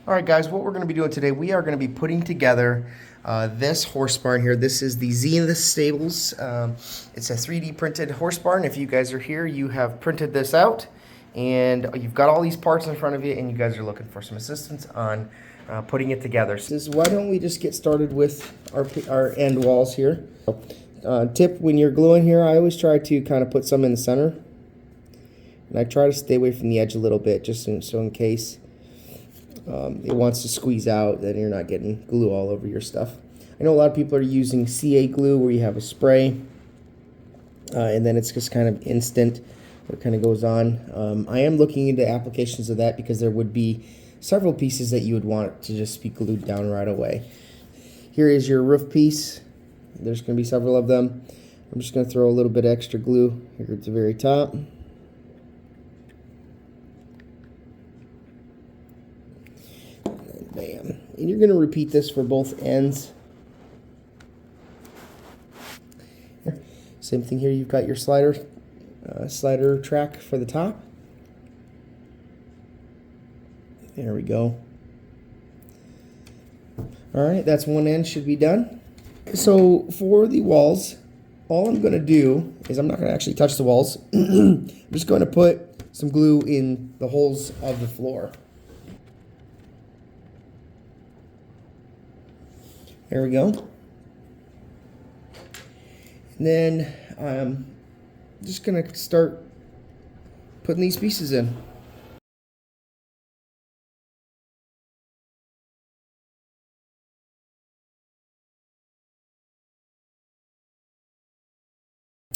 All right, guys, what we're going to be doing today, we are going to be putting together this horse barn here. This is the Zenith Stables. It's a 3D printed horse barn. If you guys are here, you have printed this out, and you've got all these parts in front of you, and you guys are looking for some assistance on putting it together. So why don't we just get started with our end walls here. Tip, when you're gluing here, I always try to kind of put some in the center, and I try to stay away from the edge a little bit, just so in case it wants to squeeze out, then you're not getting glue all over your stuff. I know a lot of people are using CA glue where you have a spray, and then it's just kind of instant. It kind of goes on. I am looking into applications of that because there would be several pieces that you would want to just be glued down right away. Here is your roof piece. There's going to be several of them. I'm just going to throw a little bit extra glue here at the very top. Bam. And you're going to repeat this for both ends. Same thing here, you've got your slider track for the top. There we go. Alright, that's one end, should be done. So for the walls, all I'm going to do is I'm not going to actually touch the walls. I'm just going to put some glue in the holes of the floor. There we go. And then I'm just going to start putting these pieces in.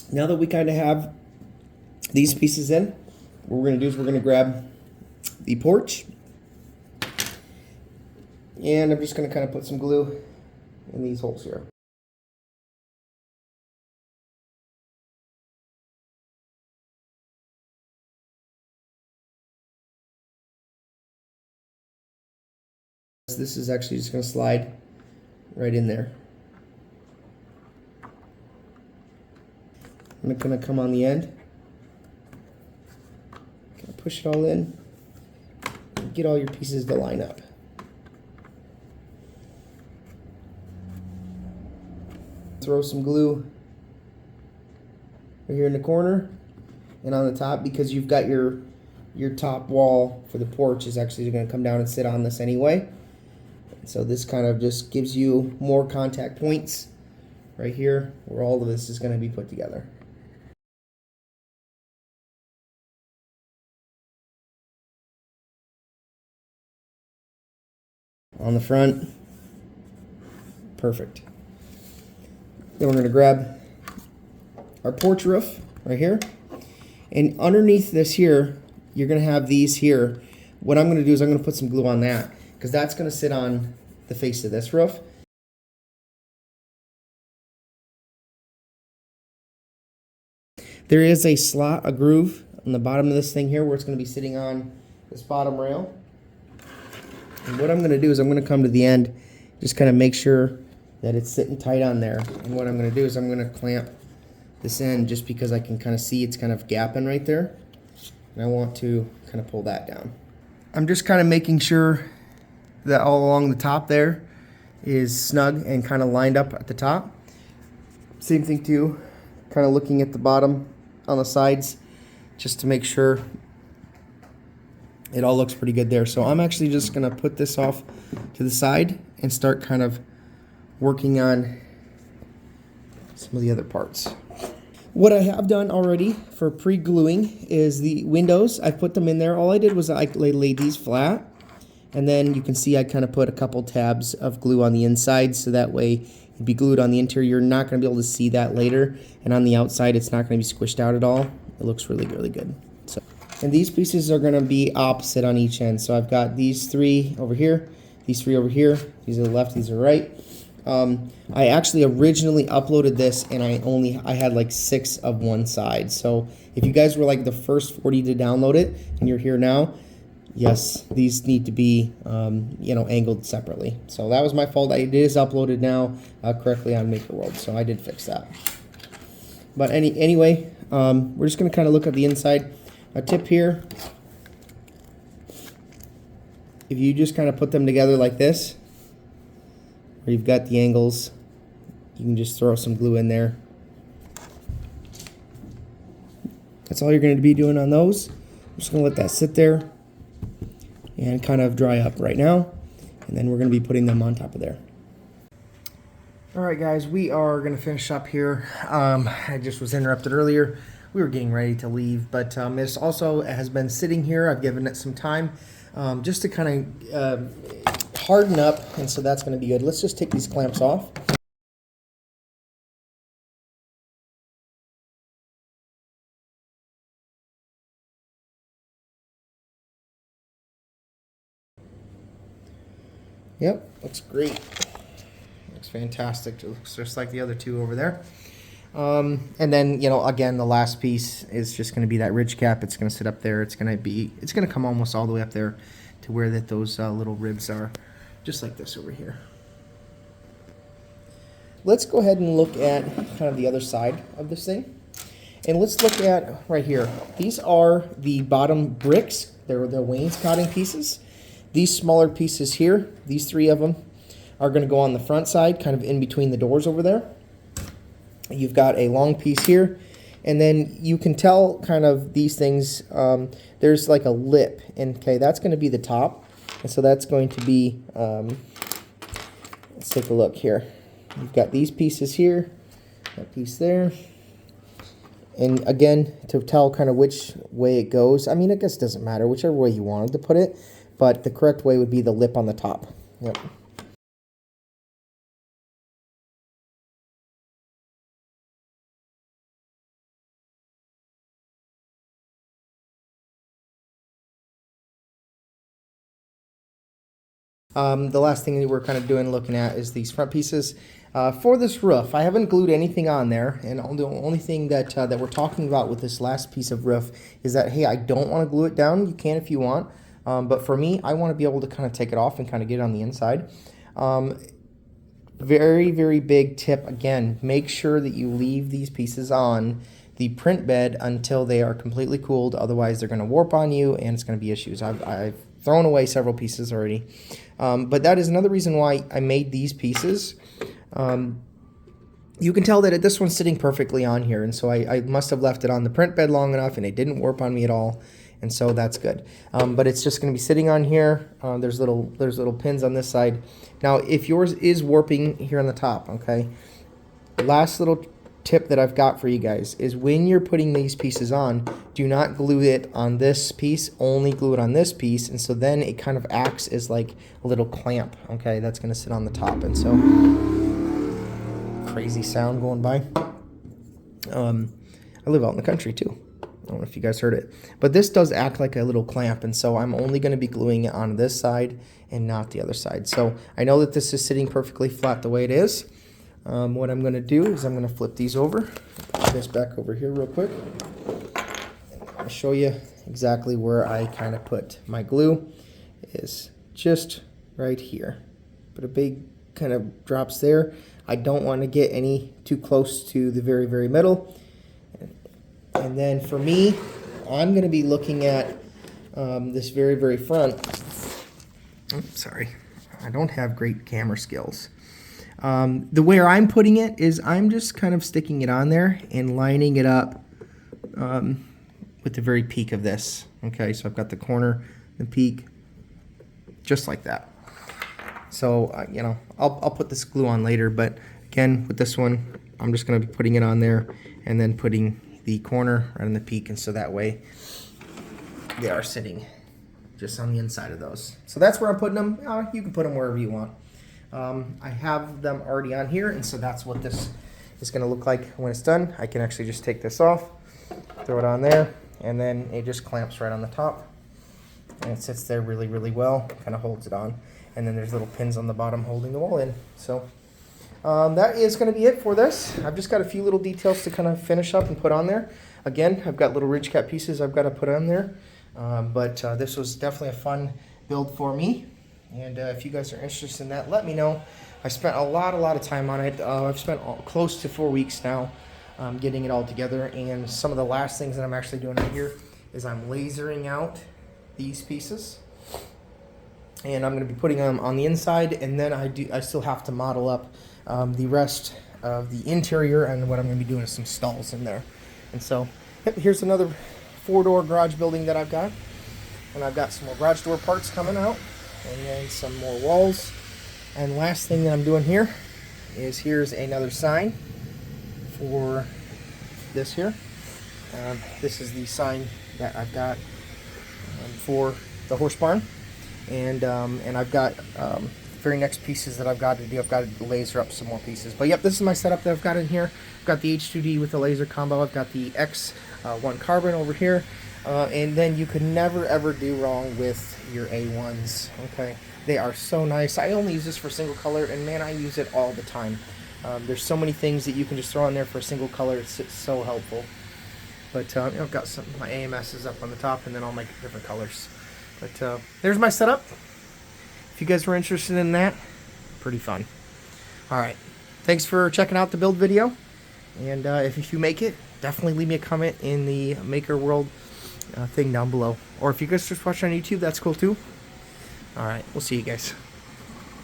Now that we kind of have these pieces in, what we're going to do is we're going to grab the porch, and I'm just going to kind of put some glue in these holes here. This is actually just going to slide right in there. I'm going to come on the end, push it all in, and get all your pieces to line up. Throw some glue right here in the corner and on the top, because you've got your top wall for the porch is actually going to come down and sit on this anyway. So this kind of just gives you more contact points right here where all of this is going to be put together. On the front, perfect. Then we're going to grab our porch roof right here, and underneath this here, you're going to have these here. What I'm going to do is I'm going to put some glue on that, because that's going to sit on the face of this roof. There is a slot, a groove on the bottom of this thing here where it's going to be sitting on this bottom rail. And what I'm going to do is I'm going to come to the end, just kind of make sure that it's sitting tight on there. And what I'm going to do is I'm going to clamp this end, just because I can kind of see it's kind of gapping right there. And I want to kind of pull that down. I'm just kind of making sure that all along the top there is snug and kind of lined up at the top. Same thing too, kind of looking at the bottom on the sides, just to make sure it all looks pretty good there. So I'm actually just going to put this off to the side and start kind of working on some of the other parts. What I have done already for pre-gluing is the windows. I put them in there. All I did was I laid these flat, and then you can see I kind of put a couple tabs of glue on the inside, so that way it'd be glued on the interior. You're not going to be able to see that later, and on the outside it's not going to be squished out at all. It looks really, really good. So, and these pieces are going to be opposite on each end. So I've got these three over here, these three over here. These are the left, these are right. I actually originally uploaded this, and I had like 6 of one side. So if you guys were like the first 40 to download it and you're here now, yes, these need to be angled separately. So that was my fault. It is uploaded now correctly on MakerWorld, so I did fix that. But anyway, we're just going to kind of look at the inside. A tip here if you just kind of put them together like this, where you've got the angles, you can just throw some glue in there. That's all you're going to be doing on those. I'm just going to let that sit there and kind of dry up right now, and then we're going to be putting them on top of there. Alright guys, we are going to finish up here. I just was interrupted earlier. We were getting ready to leave, but this also has been sitting here. I've given it some time just to kind of harden up, and so that's going to be good. Let's just take these clamps off. Yep, looks great. Looks fantastic. It looks just like the other two over there. And then, you know, again, the last piece is just going to be that ridge cap. It's going to sit up there. It's going to come almost all the way up there to where those little ribs are, just like this over here. Let's go ahead and look at kind of the other side of this thing. And let's look at right here. These are the bottom bricks. They're the wainscoting pieces. These smaller pieces here, these three of them, are going to go on the front side, kind of in between the doors over there. You've got a long piece here, and then you can tell kind of these things, there's like a lip, and okay, that's going to be the top, and so that's going to be, let's take a look here. You've got these pieces here, that piece there, and again, to tell kind of which way it goes, I mean, I guess it doesn't matter, whichever way you wanted to put it, but the correct way would be the lip on the top. Yep. The last thing that we're kind of looking at is these front pieces. For this roof, I haven't glued anything on there, and the only thing that we're talking about with this last piece of roof is that, hey, I don't want to glue it down. You can if you want, but for me, I want to be able to kind of take it off and kind of get it on the inside. Very, very big tip, again, make sure that you leave these pieces on the print bed until they are completely cooled, otherwise they're going to warp on you and it's going to be issues. I've thrown away several pieces already. But that is another reason why I made these pieces. You can tell that this one's sitting perfectly on here, and so I must have left it on the print bed long enough and it didn't warp on me at all, and so that's good. But it's just going to be sitting on here. There's little pins on this side. Now, if yours is warping here on the top, okay, the last little tip that I've got for you guys is when you're putting these pieces on, do not glue it on this piece, only glue it on this piece, and so then it kind of acts as like a little clamp, okay, that's going to sit on the top. And so, crazy sound going by. I live out in the country too. I don't know if you guys heard it, but this does act like a little clamp, and so I'm only going to be gluing it on this side and not the other side. So I know that this is sitting perfectly flat the way it is. What I'm going to do is I'm going to flip these over, put this back over here real quick. I'll show you exactly where I kind of put my glue. Is just right here. Put a big kind of drops there. I don't want to get any too close to the very, very middle. And then for me, I'm going to be looking at this very, very front. Oops, sorry, I don't have great camera skills. The way I'm putting it is I'm just kind of sticking it on there and lining it up with the very peak of this. Okay, so I've got the corner, the peak, just like that. So, you know, I'll put this glue on later, but again, with this one, I'm just going to be putting it on there and then putting the corner right on the peak, and so that way they are sitting just on the inside of those. So that's where I'm putting them. You can put them wherever you want. I have them already on here, and so that's what this is going to look like when it's done. I can actually just take this off, throw it on there, and then it just clamps right on the top, and it sits there really, really well, kind of holds it on, and then there's little pins on the bottom holding the wall in. So that is going to be it for this. I've just got a few little details to kind of finish up and put on there. Again, I've got little ridge cap pieces I've got to put on there, but this was definitely a fun build for me. And if you guys are interested in that, let me know. I spent a lot of time on it. I've spent close to 4 weeks now getting it all together. And some of the last things that I'm actually doing right here is I'm lasering out these pieces. and I'm going to be putting them on the inside, and then I still have to model up the rest of the interior, and what I'm going to be doing is some stalls in there. And so, yep, here's another 4-door garage building that I've got, and I've got some more garage door parts coming out, and then some more walls. And last thing that I'm doing here is here's another sign for this here. This is the sign that I've got for the horse barn, and I've got very next pieces that I've got to do. I've got to laser up some more pieces. But yep, this is my setup that I've got in here. I've got the H2D with the laser combo. I've got the X1 carbon over here, and then you could never ever do wrong with your A1s. Okay, they are so nice. I only use this for single color, and man, I use it all the time. There's so many things that you can just throw in there for a single color. It's so helpful. But you know, I've got my AMSs up on the top, and then all my different colors. But there's my setup. If you guys were interested in that, pretty fun. Alright, thanks for checking out the build video. And if you make it, definitely leave me a comment in the Maker World thing down below. Or if you guys just watch on YouTube, that's cool too. Alright, we'll see you guys.